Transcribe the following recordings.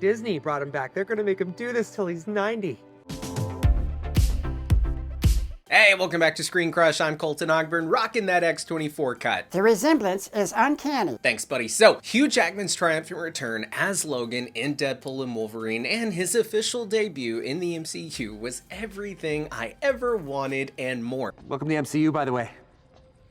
Disney brought him back. They're gonna make him do this till he's 90. Hey, welcome back to ScreenCrush. I'm Colton Ogburn, rocking that X24 cut. The resemblance is uncanny. Thanks, buddy. So, Hugh Jackman's triumphant return as Logan in Deadpool and Wolverine and his official debut in the MCU was everything I ever wanted and more. Welcome to the MCU, by the way.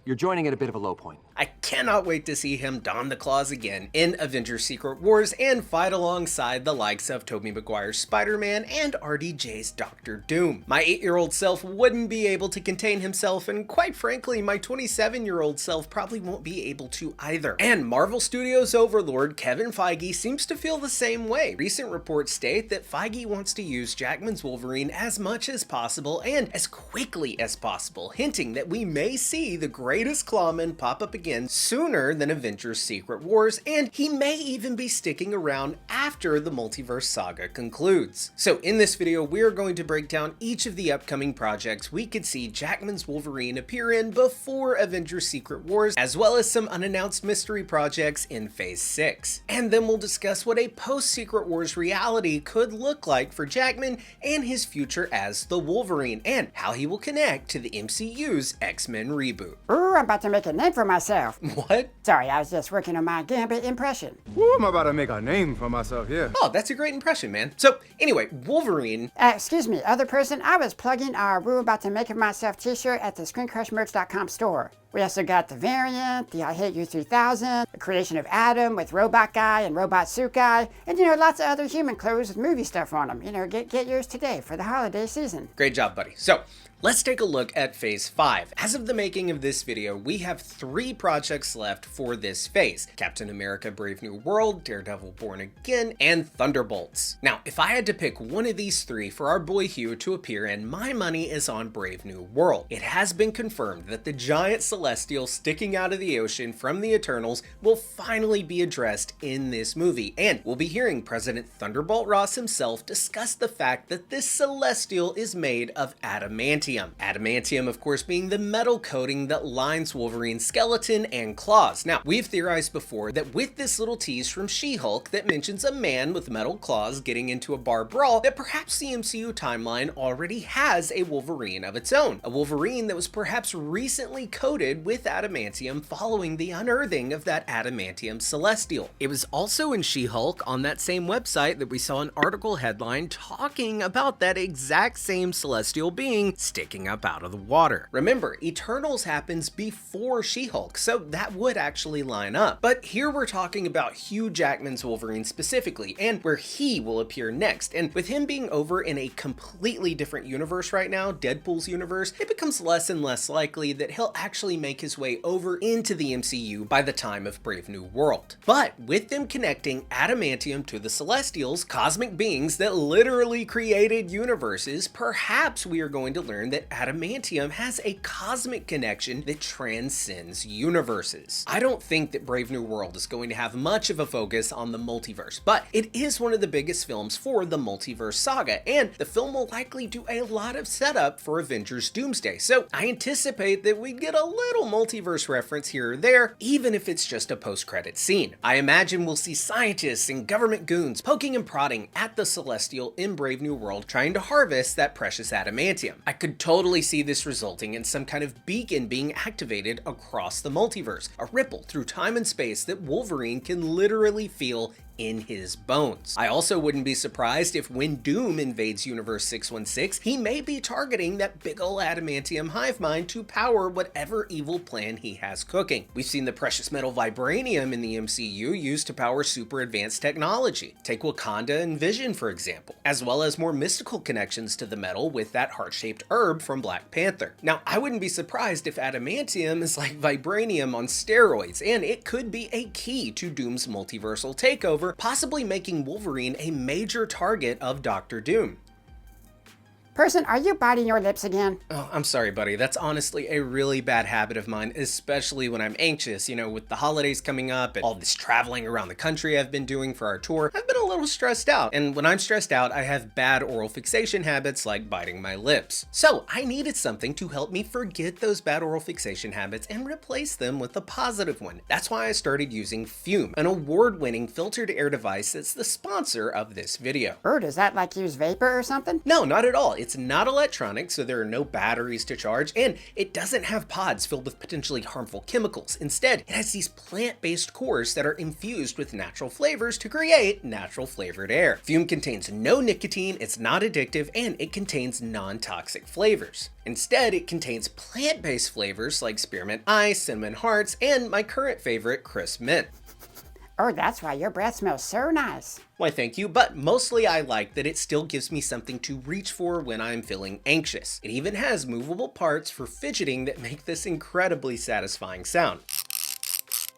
You're joining at a bit of a low point. I cannot wait to see him don the claws again in Avengers Secret Wars and fight alongside the likes of Tobey Maguire's Spider-Man and RDJ's Doctor Doom. My 8-year-old self wouldn't be able to contain himself, and quite frankly, my 27-year-old self probably won't be able to either. And Marvel Studios overlord Kevin Feige seems to feel the same way. Recent reports state that Feige wants to use Jackman's Wolverine as much as possible and as quickly as possible, hinting that we may see the greatest Clawman pop up again sooner than Avengers Secret Wars, and he may even be sticking around after the multiverse saga concludes. So in this video, we're going to break down each of the upcoming projects we could see Jackman's Wolverine appear in before Avengers Secret Wars, as well as some unannounced mystery projects in Phase 6. And then we'll discuss what a post-Secret Wars reality could look like for Jackman and his future as the Wolverine, and how he will connect to the MCU's X-Men reboot. Ooh, I'm about to make a name for myself. What? Sorry, I was just working on my Gambit impression. Woo, I'm about to make a name for myself here. Oh, that's a great impression, man. So anyway, Wolverine. Excuse me, other person, I was plugging our Woo About to Make It Myself t-shirt at the ScreenCrushMerch.com store. We also got the variant, the I Hate You 3000, the creation of Adam with Robot Guy and Robot Suit Guy, and lots of other human clothes with movie stuff on them. Get yours today for the holiday season. Great job, buddy. So let's take a look at Phase 5. As of the making of this video, we have 3 projects left for this phase: Captain America Brave New World, Daredevil Born Again, and Thunderbolts. Now, if I had to pick one of these 3 for our boy Hugh to appear in, my money is on Brave New World. It has been confirmed that the giant celestial sticking out of the ocean from the Eternals will finally be addressed in this movie, and we'll be hearing President Thunderbolt Ross himself discuss the fact that this celestial is made of adamantium. Adamantium, of course, being the metal coating that lines Wolverine's skeleton and claws. Now, we've theorized before that with this little tease from She-Hulk that mentions a man with metal claws getting into a bar brawl, that perhaps the MCU timeline already has a Wolverine of its own. A Wolverine that was perhaps recently coated with adamantium following the unearthing of that adamantium celestial. It was also in She-Hulk on that same website that we saw an article headline talking about that exact same celestial being sticking up out of the water. Remember, Eternals happens before She-Hulk, so that would actually line up. But here we're talking about Hugh Jackman's Wolverine specifically, and where he will appear next. And with him being over in a completely different universe right now, Deadpool's universe, it becomes less and less likely that he'll actually make his way over into the MCU by the time of Brave New World. But with them connecting adamantium to the Celestials, cosmic beings that literally created universes, perhaps we are going to learn that adamantium has a cosmic connection that transcends universes. I don't think that Brave New World is going to have much of a focus on the multiverse, but it is one of the biggest films for the multiverse saga, and the film will likely do a lot of setup for Avengers Doomsday, so I anticipate that we get a little multiverse reference here or there, even if it's just a post-credit scene. I imagine we'll see scientists and government goons poking and prodding at the Celestial in Brave New World, trying to harvest that precious adamantium. I could totally see this resulting in some kind of beacon being activated across the multiverse, a ripple through time and space that Wolverine can literally feel in his bones. I also wouldn't be surprised if when Doom invades Universe 616, he may be targeting that big ol' adamantium hive mind to power whatever evil plan he has cooking. We've seen the precious metal vibranium in the MCU used to power super advanced technology. Take Wakanda and Vision, for example, as well as more mystical connections to the metal with that heart-shaped herb from Black Panther. Now, I wouldn't be surprised if adamantium is like vibranium on steroids, and it could be a key to Doom's multiversal takeover, possibly making Wolverine a major target of Doctor Doom. Person, are you biting your lips again? Oh, I'm sorry, buddy. That's honestly a really bad habit of mine, especially when I'm anxious. You know, with the holidays coming up and all this traveling around the country I've been doing for our tour, I've been a little stressed out. And when I'm stressed out, I have bad oral fixation habits like biting my lips. So I needed something to help me forget those bad oral fixation habits and replace them with a positive one. That's why I started using Fume, an award-winning filtered air device that's the sponsor of this video. Ooh, does that like use vapor or something? No, not at all. It's not electronic, so there are no batteries to charge, and it doesn't have pods filled with potentially harmful chemicals. Instead, it has these plant-based cores that are infused with natural flavors to create natural flavored air. Fume contains no nicotine, it's not addictive, and it contains non-toxic flavors. Instead, it contains plant-based flavors like spearmint ice, cinnamon hearts, and my current favorite, crisp mint. Oh, that's why your breath smells so nice. Why, thank you, but mostly I like that it still gives me something to reach for when I'm feeling anxious. It even has movable parts for fidgeting that make this incredibly satisfying sound.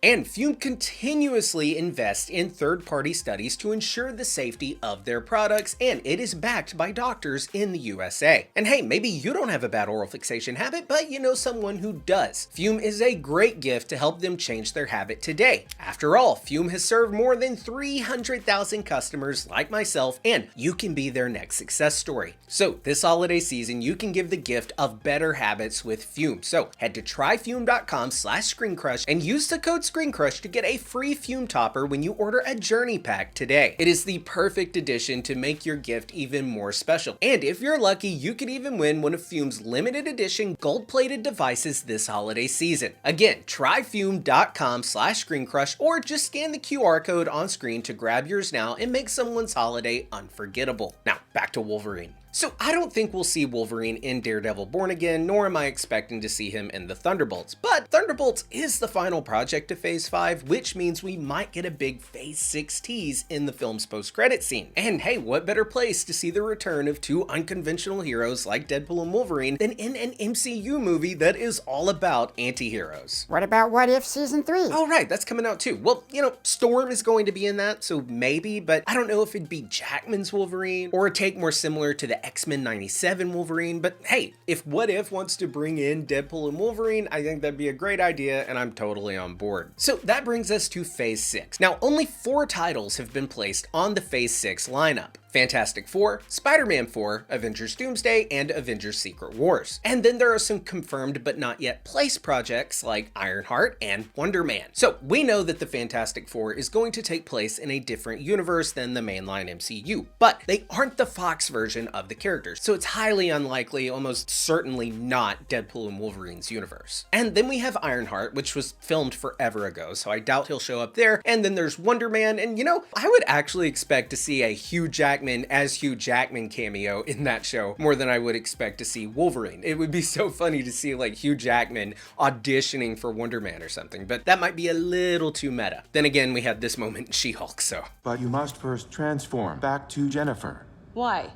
And Fume continuously invests in third-party studies to ensure the safety of their products, and it is backed by doctors in the USA. And hey, maybe you don't have a bad oral fixation habit, but you know someone who does. Fume is a great gift to help them change their habit today. After all, Fume has served more than 300,000 customers like myself, and you can be their next success story. So this holiday season, you can give the gift of better habits with Fume. So head to tryfume.com/ScreenCrush and use the code ScreenCrush to get a free Fume topper when you order a journey pack today. It is the perfect addition to make your gift even more special. And if you're lucky, you could even win one of Fume's limited edition gold-plated devices this holiday season. Again, tryfume.com/ScreenCrush or just scan the QR code on screen to grab yours now and make someone's holiday unforgettable. Now, back to Wolverine. So I don't think we'll see Wolverine in Daredevil Born Again, nor am I expecting to see him in the Thunderbolts. But Thunderbolts is the final project of Phase 5, which means we might get a big Phase 6 tease in the film's post-credit scene. And hey, what better place to see the return of two unconventional heroes like Deadpool and Wolverine than in an MCU movie that is all about anti-heroes? What about What If Season 3? Oh right, that's coming out too. Well, you know, Storm is going to be in that, so maybe, but I don't know if it'd be Jackman's Wolverine or a take more similar to the X-Men 97 Wolverine, but hey, if What If wants to bring in Deadpool and Wolverine, I think that'd be a great idea and I'm totally on board. So that brings us to Phase 6. Now, only 4 titles have been placed on the Phase 6 lineup. Fantastic Four, Spider-Man 4, Avengers Doomsday, and Avengers Secret Wars. And then there are some confirmed but not yet placed projects like Ironheart and Wonder Man. So we know that the Fantastic Four is going to take place in a different universe than the mainline MCU, but they aren't the Fox version of the characters, so it's highly unlikely, almost certainly not Deadpool and Wolverine's universe. And then we have Ironheart, which was filmed forever ago, so I doubt he'll show up there. And then there's Wonder Man, and you know, I would actually expect to see a Hugh Jackman as Hugh Jackman cameo in that show more than I would expect to see Wolverine. It would be so funny to see like Hugh Jackman auditioning for Wonder Man or something, but that might be a little too meta. Then again, we had this moment in She-Hulk, so. But you must first transform back to Jennifer. Why?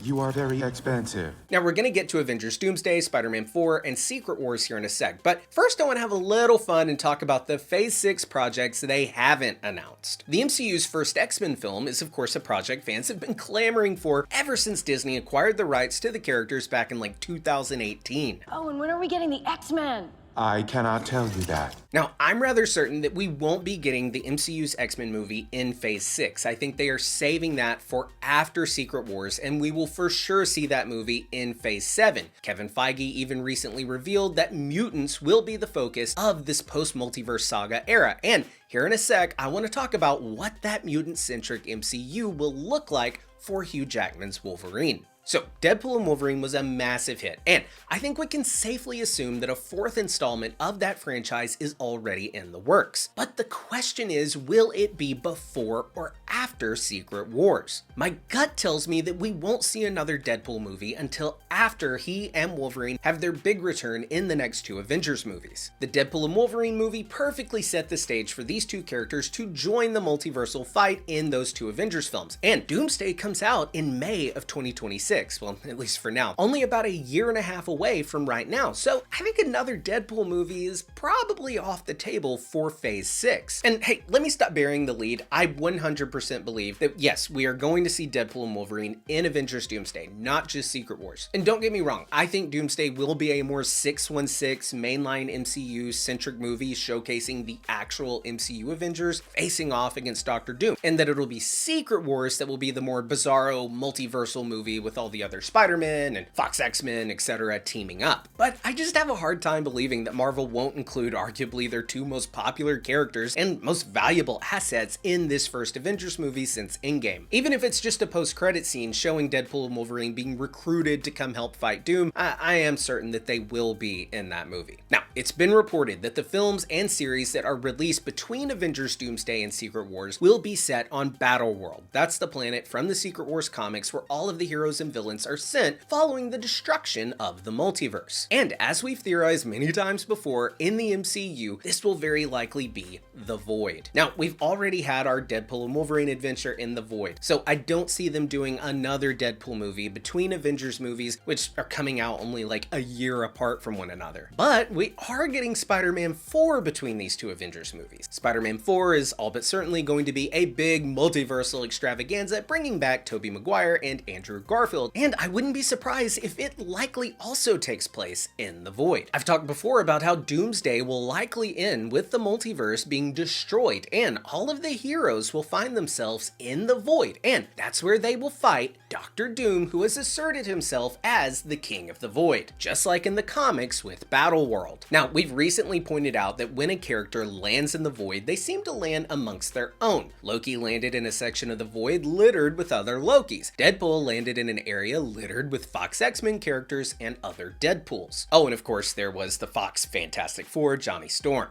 You are very expensive. Now we're gonna get to Avengers Doomsday, Spider-Man 4, and Secret Wars here in a sec, but first I wanna have a little fun and talk about the Phase 6 projects they haven't announced. The MCU's first X-Men film is of course a project fans have been clamoring for ever since Disney acquired the rights to the characters back in like 2018. Oh, and when are we getting the X-Men? I cannot tell you that. Now, I'm rather certain that we won't be getting the MCU's X-Men movie in Phase 6. I think they are saving that for after Secret Wars, and we will for sure see that movie in Phase 7. Kevin Feige even recently revealed that mutants will be the focus of this post-multiverse saga era, and here in a sec, I want to talk about what that mutant-centric MCU will look like for Hugh Jackman's Wolverine. So, Deadpool and Wolverine was a massive hit, and I think we can safely assume that a 4th installment of that franchise is already in the works. But the question is, will it be before or after Secret Wars? My gut tells me that we won't see another Deadpool movie until after he and Wolverine have their big return in the next 2 Avengers movies. The Deadpool and Wolverine movie perfectly set the stage for these 2 characters to join the multiversal fight in those 2 Avengers films, and Doomsday comes out in May of 2026. 6, well, at least for now, only about a year and a half away from right now, so I think another Deadpool movie is probably off the table for Phase 6. And hey, let me stop burying the lead. I 100% believe that yes, we are going to see Deadpool and Wolverine in Avengers Doomsday, not just Secret Wars. And don't get me wrong, I think Doomsday will be a more 616 mainline MCU-centric movie showcasing the actual MCU Avengers facing off against Doctor Doom, and that it'll be Secret Wars that will be the more bizarro multiversal movie with all the other Spider-Man and Fox X-Men, etc. teaming up. But I just have a hard time believing that Marvel won't include arguably their two most popular characters and most valuable assets in this first Avengers movie since Endgame. Even if it's just a post-credit scene showing Deadpool and Wolverine being recruited to come help fight Doom, I am certain that they will be in that movie. Now, it's been reported that the films and series that are released between Avengers Doomsday and Secret Wars will be set on Battleworld. That's the planet from the Secret Wars comics where all of the heroes and villains are sent following the destruction of the multiverse. And as we've theorized many times before, in the MCU, this will very likely be the Void. Now, we've already had our Deadpool and Wolverine adventure in the Void, so I don't see them doing another Deadpool movie between Avengers movies, which are coming out only like a year apart from one another. But we are getting Spider-Man 4 between these two Avengers movies. Spider-Man 4 is all but certainly going to be a big multiversal extravaganza, bringing back Tobey Maguire and Andrew Garfield, and I wouldn't be surprised if it likely also takes place in the Void. I've talked before about how Doomsday will likely end with the multiverse being destroyed, and all of the heroes will find themselves in the Void, and that's where they will fight Doctor Doom, who has asserted himself as the King of the Void, just like in the comics with Battleworld. Now, we've recently pointed out that when a character lands in the Void, they seem to land amongst their own. Loki landed in a section of the Void littered with other Lokis. Deadpool landed in an area littered with Fox X-Men characters and other Deadpools. Oh, and of course, there was the Fox Fantastic Four, Johnny Storm.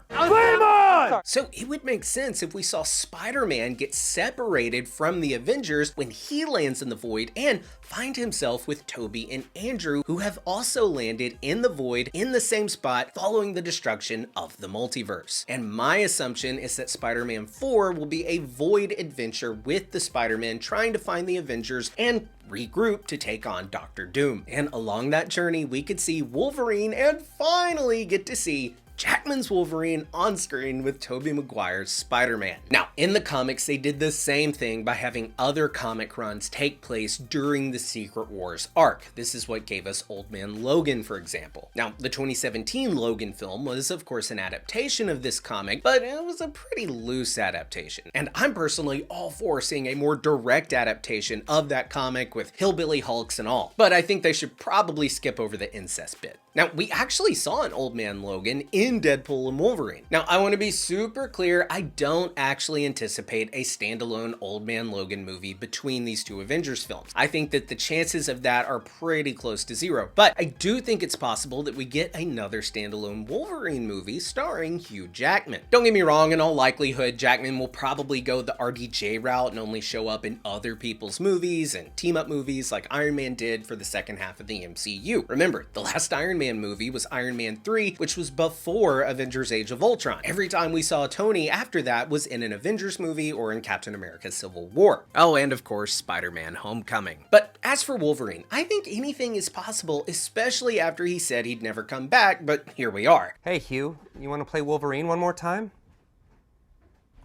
So it would make sense if we saw Spider-Man get separated from the Avengers when he lands in the Void and find himself with Tobey and Andrew, who have also landed in the Void in the same spot following the destruction of the multiverse. And my assumption is that Spider-Man 4 will be a Void adventure with the Spider-Man trying to find the Avengers and regroup to take on Doctor Doom. And along that journey, we could see Wolverine and finally get to see Jackman's Wolverine on screen with Tobey Maguire's Spider-Man. Now, in the comics, they did the same thing by having other comic runs take place during the Secret Wars arc. This is what gave us Old Man Logan, for example. Now, the 2017 Logan film was, of course, an adaptation of this comic, but it was a pretty loose adaptation. And I'm personally all for seeing a more direct adaptation of that comic with hillbilly Hulks and all, but I think they should probably skip over the incest bit. Now, we actually saw an Old Man Logan in Deadpool and Wolverine. Now, I want to be super clear, I don't actually anticipate a standalone Old Man Logan movie between these two Avengers films. I think that the chances of that are pretty close to zero, but I do think it's possible that we get another standalone Wolverine movie starring Hugh Jackman. Don't get me wrong, in all likelihood, Jackman will probably go the RDJ route and only show up in other people's movies and team-up movies like Iron Man did for the second half of the MCU. Remember, the last Iron Man movie was Iron Man 3, which was before Avengers Age of Ultron. Every time we saw Tony after that was in an Avengers movie or in Captain America Civil War. Oh, and of course, Spider-Man Homecoming. But as for Wolverine, I think anything is possible, especially after he said he'd never come back, but here we are. Hey, Hugh, you want to play Wolverine one more time?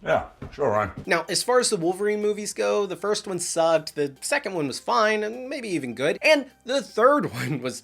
Yeah, sure, Ryan. Now, as far as the Wolverine movies go, the first one sucked, the second one was fine, and maybe even good, and the third one was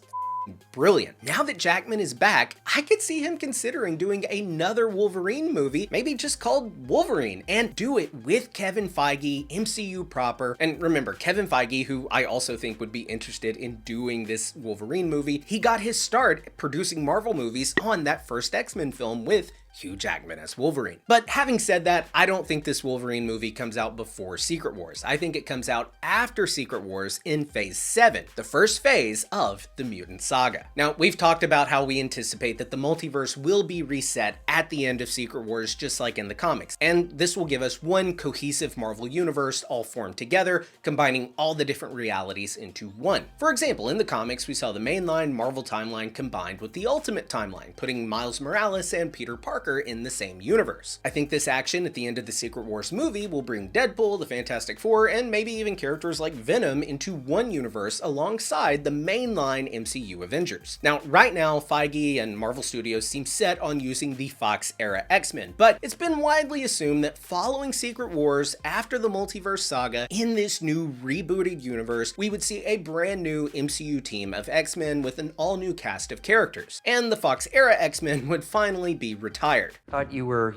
brilliant. Now that Jackman is back, I could see him considering doing another Wolverine movie, maybe just called Wolverine, and do it with Kevin Feige, MCU proper. And remember, Kevin Feige, who I also think would be interested in doing this Wolverine movie, he got his start producing Marvel movies on that first X-Men film with Hugh Jackman as Wolverine. But having said that, I don't think this Wolverine movie comes out before Secret Wars. I think it comes out after Secret Wars in Phase 7, the first phase of the Mutant Saga. Now, we've talked about how we anticipate that the multiverse will be reset at the end of Secret Wars, just like in the comics, and this will give us one cohesive Marvel universe all formed together, combining all the different realities into one. For example, in the comics, we saw the mainline Marvel timeline combined with the Ultimate timeline, putting Miles Morales and Peter Parker Parker in the same universe. I think this action at the end of the Secret Wars movie will bring Deadpool, the Fantastic Four, and maybe even characters like Venom into one universe alongside the mainline MCU Avengers. Now, right now, Feige and Marvel Studios seem set on using the Fox-era X-Men, but it's been widely assumed that following Secret Wars, after the multiverse saga, in this new rebooted universe, we would see a brand new MCU team of X-Men with an all-new cast of characters, and the Fox-era X-Men would finally be retired. Thought you were,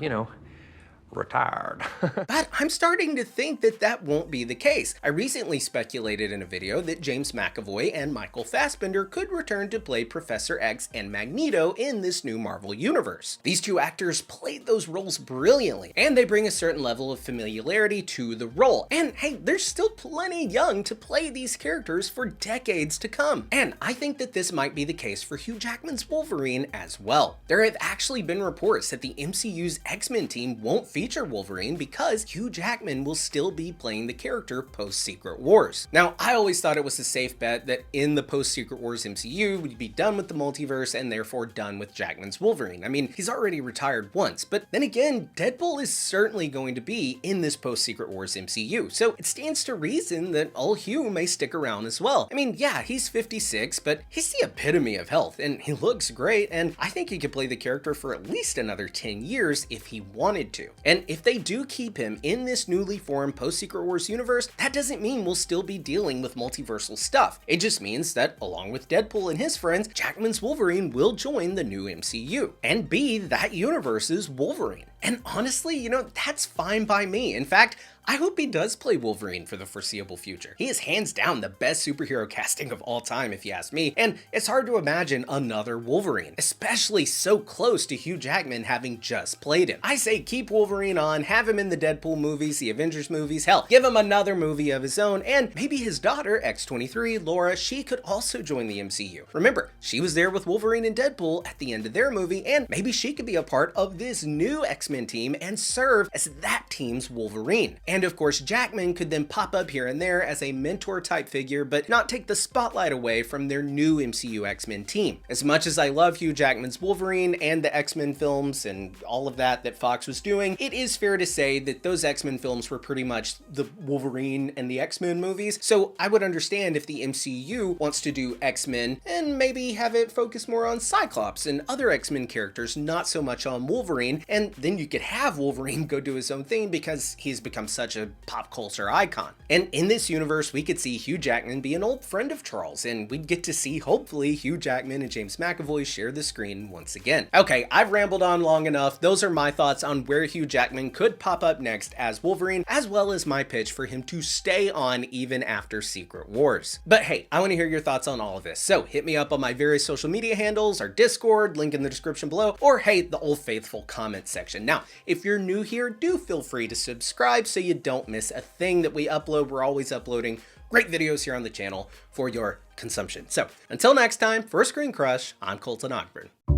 retired. But I'm starting to think that that won't be the case. I recently speculated in a video that James McAvoy and Michael Fassbender could return to play Professor X and Magneto in this new Marvel universe. These two actors played those roles brilliantly, and they bring a certain level of familiarity to the role. And hey, they're still plenty young to play these characters for decades to come. And I think that this might be the case for Hugh Jackman's Wolverine as well. There have actually been reports that the MCU's X-Men team won't feature Wolverine because Hugh Jackman will still be playing the character post-Secret Wars. Now, I always thought it was a safe bet that in the post-Secret Wars MCU, we'd be done with the multiverse and therefore done with Jackman's Wolverine. I mean, he's already retired once, but then again, Deadpool is certainly going to be in this post-Secret Wars MCU, so it stands to reason that old Hugh may stick around as well. I mean, yeah, he's 56, but he's the epitome of health, and he looks great, and I think he could play the character for at least another 10 years if he wanted to. And if they do keep him in this newly formed post-Secret Wars universe, that doesn't mean we'll still be dealing with multiversal stuff. It just means that, along with Deadpool and his friends, Jackman's Wolverine will join the new MCU and be that universe's Wolverine. And honestly, that's fine by me. In fact, I hope he does play Wolverine for the foreseeable future. He is hands down the best superhero casting of all time, if you ask me, and it's hard to imagine another Wolverine, especially so close to Hugh Jackman having just played him. I say keep Wolverine on, have him in the Deadpool movies, the Avengers movies, hell, give him another movie of his own, and maybe his daughter, X-23, Laura, she could also join the MCU. Remember, she was there with Wolverine and Deadpool at the end of their movie, and maybe she could be a part of this new X-Men team and serve as that team's Wolverine. And of course, Jackman could then pop up here and there as a mentor type figure, but not take the spotlight away from their new MCU X-Men team. As much as I love Hugh Jackman's Wolverine and the X-Men films and all of that Fox was doing, it is fair to say that those X-Men films were pretty much the Wolverine and the X-Men movies, so I would understand if the MCU wants to do X-Men and maybe have it focus more on Cyclops and other X-Men characters, not so much on Wolverine, and then you could have Wolverine go do his own thing because he's become such a pop culture icon. And in this universe, we could see Hugh Jackman be an old friend of Charles, and we'd get to see, hopefully, Hugh Jackman and James McAvoy share the screen once again. Okay, I've rambled on long enough. Those are my thoughts on where Hugh Jackman could pop up next as Wolverine, as well as my pitch for him to stay on even after Secret Wars. But hey, I want to hear your thoughts on all of this, so hit me up on my various social media handles, our Discord, link in the description below, or hey, the old faithful comment section. Now, if you're new here, do feel free to subscribe so you don't miss a thing that we upload. We're always uploading great videos here on the channel for your consumption. So until next time, for ScreenCrush, I'm Colton Ogburn.